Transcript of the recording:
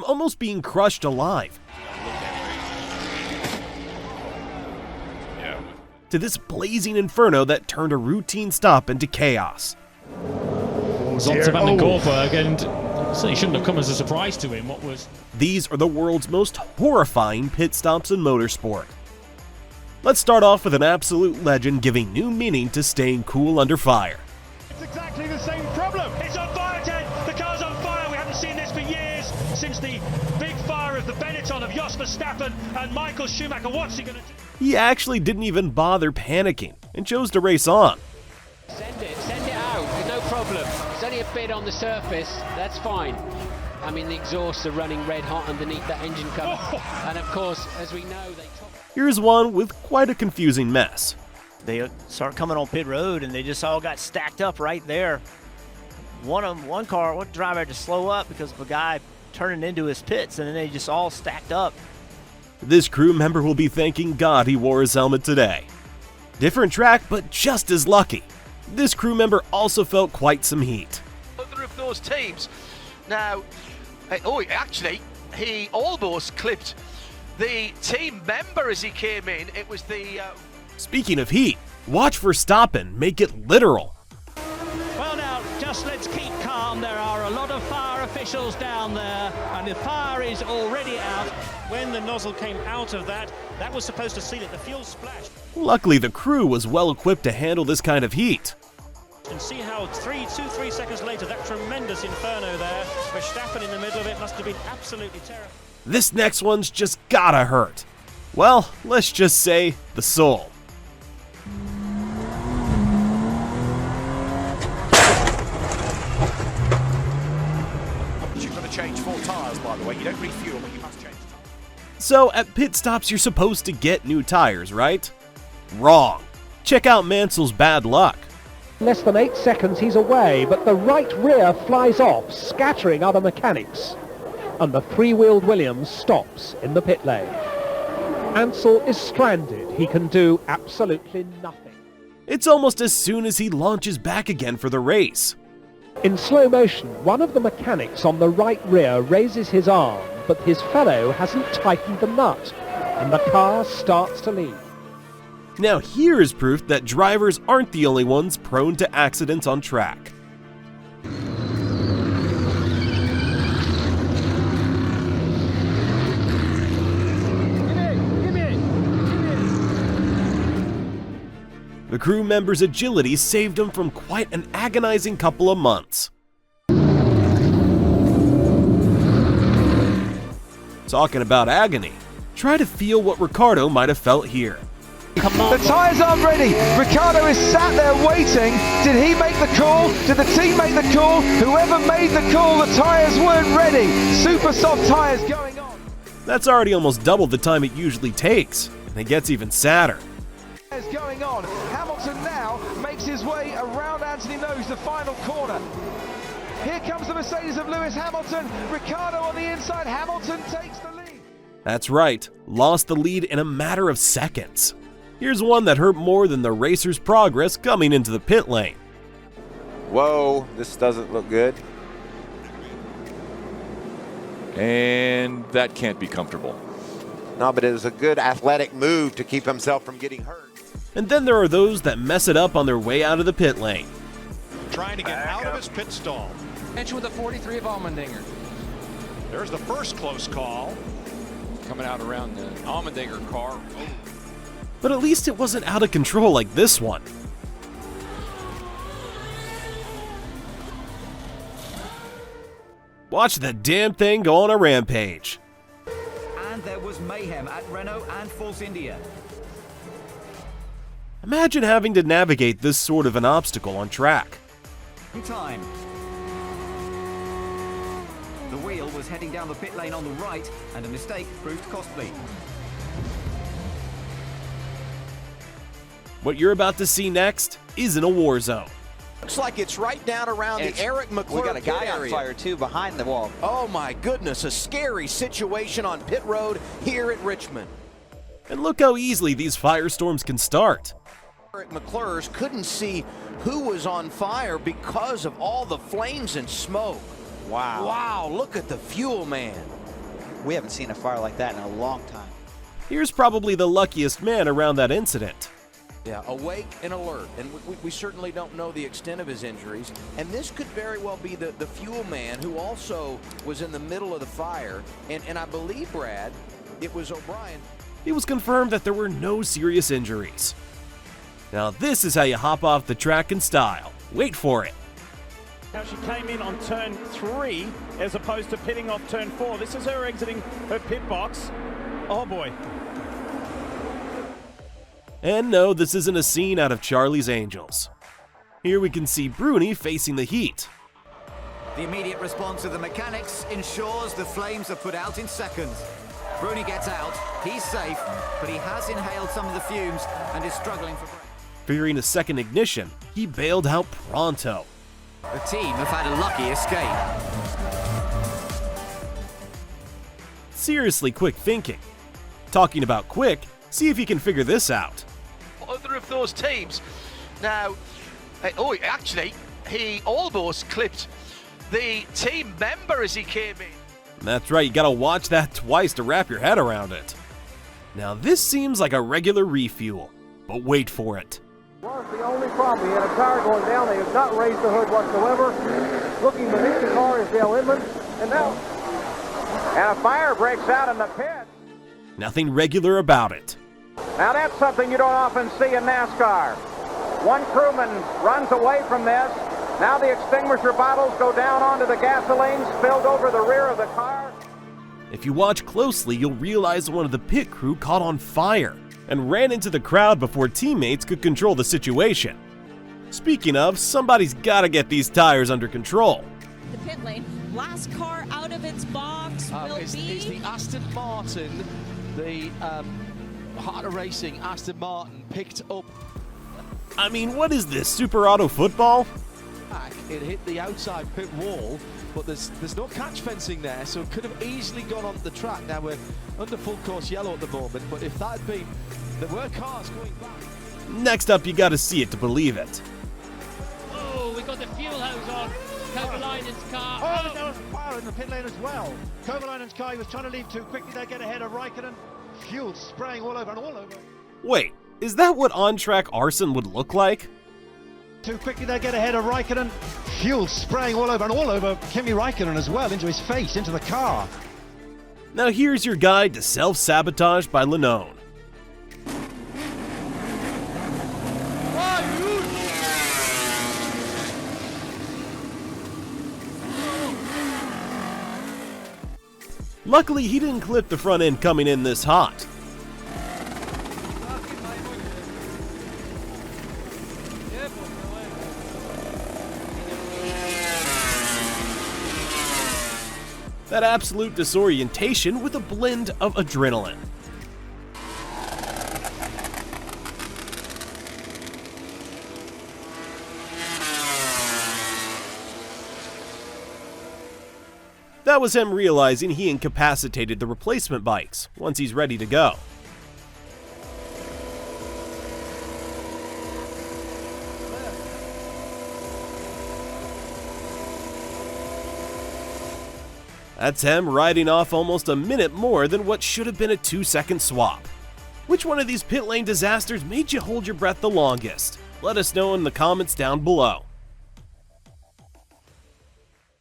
almost being crushed alive, to this blazing inferno that turned a routine stop into chaos. Zonta van den Korberg, and certainly shouldn't have come as a surprise to him. These are the world's most horrifying pit stops in motorsport. Let's start off with an absolute legend giving new meaning to staying cool under fire. It's exactly the same problem. It's on fire, Ted. The car's on fire. We haven't seen this for years, since the big fire of the Benetton of Jos Verstappen and Michael Schumacher. What's he going to do? He actually didn't even bother panicking and chose to race on. Send it out, there's no problem. It's only a bit on the surface, that's fine. I mean, the exhausts are running red hot underneath that engine cover. And of course, as we know, they top. Here's one with quite a confusing mess. They start coming on pit road and they just all got stacked up right there. One driver had to slow up because of a guy turning into his pits, and then they just all stacked up. This crew member will be thanking God he wore his helmet today. Different track, but just as lucky. This crew member also felt quite some heat. Other of those teams. Now, he almost clipped the team member as he came in. It was the... Speaking of heat, watch Verstappen make it literal. Well now, just let's keep calm. There are a lot of fire officials down there, and the fire is already out. When the nozzle came out of that was supposed to seal it. The fuel splashed. Luckily, the crew was well equipped to handle this kind of heat. And see how 3 seconds later, that tremendous inferno there, Verstappen in the middle of it, must have been absolutely terrible. This next one's just gotta hurt. Well, let's just say the soul. You've got to change 4 tires, by the way. You don't refuel, but you must change tires. So, at pit stops, you're supposed to get new tires, right? Wrong. Check out Mansell's bad luck. Less than 8 seconds he's away, but the right rear flies off, scattering other mechanics. And the 3-wheeled Williams stops in the pit lane. Mansell is stranded. He can do absolutely nothing. It's almost as soon as he launches back again for the race. In slow motion, one of the mechanics on the right rear raises his arm, but his fellow hasn't tightened the nut, and the car starts to leave. Now here is proof that drivers aren't the only ones prone to accidents on track. The crew member's agility saved him from quite an agonizing couple of months. Talking about agony, try to feel what Ricciardo might have felt here. The tyres aren't ready. Ricciardo is sat there waiting. Did he make the call? Did the team make the call? Whoever made the call, the tyres weren't ready. Super soft tyres going on. That's already almost double the time it usually takes, and it gets even sadder. Going on. Hamilton now makes his way around Anthony Nose, the final corner. Here comes the Mercedes of Lewis Hamilton. Ricciardo on the inside. Hamilton takes the lead. That's right, lost the lead in a matter of seconds. Here's one that hurt more than the racer's progress coming into the pit lane. Whoa, this doesn't look good. And that can't be comfortable. No, but it was a good athletic move to keep himself from getting hurt. And then there are those that mess it up on their way out of the pit lane. Trying to get out of his pit stall. Bench with a 43 of Allmendinger. There's the first close call. Coming out around the Allmendinger car. But at least it wasn't out of control like this one. Watch the damn thing go on a rampage. And there was mayhem at Renault and Force India. Imagine having to navigate this sort of an obstacle on track. Time. The wheel was heading down the pit lane on the right, and a mistake proved costly. What you're about to see next isn't a war zone. Looks like it's right down around the Eric McClure. We got a guy on area. fire too behind the wall. Oh my goodness, a scary situation on pit road here at Richmond. And look how easily these firestorms can start. Eric McClure's couldn't see who was on fire because of all the flames and smoke. Wow. Wow, look at the fuel, man. We haven't seen a fire like that in a long time. Here's probably the luckiest man around that incident. Yeah, awake and alert, and we certainly don't know the extent of his injuries, and this could very well be the fuel man who also was in the middle of the fire, and I believe, Brad, it was O'Brien. It was confirmed that there were no serious injuries. Now this is how you hop off the track in style. Wait for it. Now she came in on turn 3 as opposed to pitting off turn 4. This is her exiting her pit box. Oh boy. And no, this isn't a scene out of Charlie's Angels. Here we can see Bruni facing the heat. The immediate response of the mechanics ensures the flames are put out in seconds. Bruni gets out, he's safe, but he has inhaled some of the fumes and is struggling for breath. Fearing a second ignition, he bailed out pronto. The team have had a lucky escape. Seriously quick thinking. Talking about quick, see if you can figure this out. Other of those teams, now, actually, he almost clipped the team member as he came in. That's right, you gotta watch that twice to wrap your head around it. Now this seems like a regular refuel, but wait for it. Was the only problem. He had a tire going down. They have not raised the hood whatsoever. Looking beneath the car is Dale Inman, and a fire breaks out in the pit. Nothing regular about it. Now that's something you don't often see in NASCAR. One crewman runs away from this. Now the extinguisher bottles go down onto the gasoline, spilled over the rear of the car. If you watch closely, you'll realize one of the pit crew caught on fire and ran into the crowd before teammates could control the situation. Speaking of, somebody's gotta get these tires under control. The pit lane, last car out of its box will It's the Aston Martin, the Heart of Racing Aston Martin picked up. I mean, what is this, Super Auto football? It hit the outside pit wall, but there's no catch fencing there, so it could have easily gone onto the track. Now we're under full course yellow at the moment, but if that had been, there were cars going back. Next up, you gotta see it to believe it. Oh, we got the fuel hose on. Kovalainen's car. Oh, there was fire in the pit lane as well. Kovalainen's car, he was trying to leave too quickly. They get ahead of Raikkonen. Fuel spraying all over and all over. Wait, is that what on-track arson would look like? Too quickly they get ahead of Raikkonen. Fuel spraying all over and all over Kimi Raikkonen as well, into his face, into the car. Now here's your guide to self-sabotage by Lanone. Luckily, he didn't clip the front end coming in this hot. That absolute disorientation with a blend of adrenaline. That was him realizing he incapacitated the replacement bikes once he's ready to go. That's him riding off almost a minute more than what should have been a 2-second swap. Which one of these pit lane disasters made you hold your breath the longest? Let us know in the comments down below.